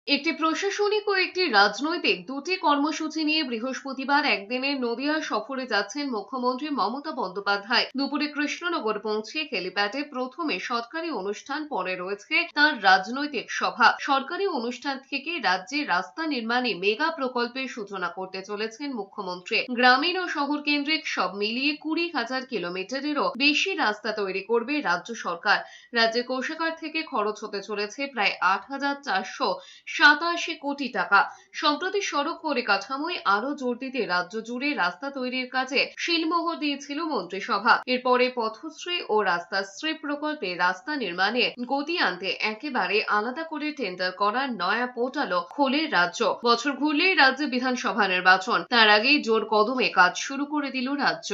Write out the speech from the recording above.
একটি প্রশাসনিক ও একটি রাজনৈতিক দুটি কর্মসূচি নিয়ে বৃহস্পতিবার একদিনের নদিয়া সফরে যাচ্ছেন মুখ্যমন্ত্রী মমতা বন্দ্যোপাধ্যায়। দুপুরে কৃষ্ণনগর পৌঁছে হেলিপ্যাডে প্রথমে সরকারি অনুষ্ঠান, পরে রয়েছে তার রাজনৈতিক সভা। সরকারি অনুষ্ঠান থেকে রাজ্যে রাস্তা নির্মাণে মেগা প্রকল্পের সূচনা করতে চলেছেন মুখ্যমন্ত্রী। গ্রামীণ ও শহর কেন্দ্রিক সব মিলিয়ে 20,000 কিলোমিটারেরও বেশি রাস্তা তৈরি করবে রাজ্য সরকার। রাজ্যের কোষাগার থেকে খরচ হতে চলেছে প্রায় 8,487 কোটি টাকা। সম্প্রতি সড়ক পরিকাঠামোয় আরো জোর দিতে রাজ্য জুড়ে রাস্তা তৈরির কাজে শিলমোহর দিয়েছিল মন্ত্রিসভা। এরপরে পথশ্রী ও রাস্তাশ্রী প্রকল্পে রাস্তা নির্মাণে গতি আনতে একেবারে আলাদা করে টেন্ডার করার নয়া পোর্টালও খোলে রাজ্য। বছর ঘুরলেই রাজ্যে বিধানসভা নির্বাচন, তার আগেই জোর কদমে কাজ শুরু করে দিল রাজ্য।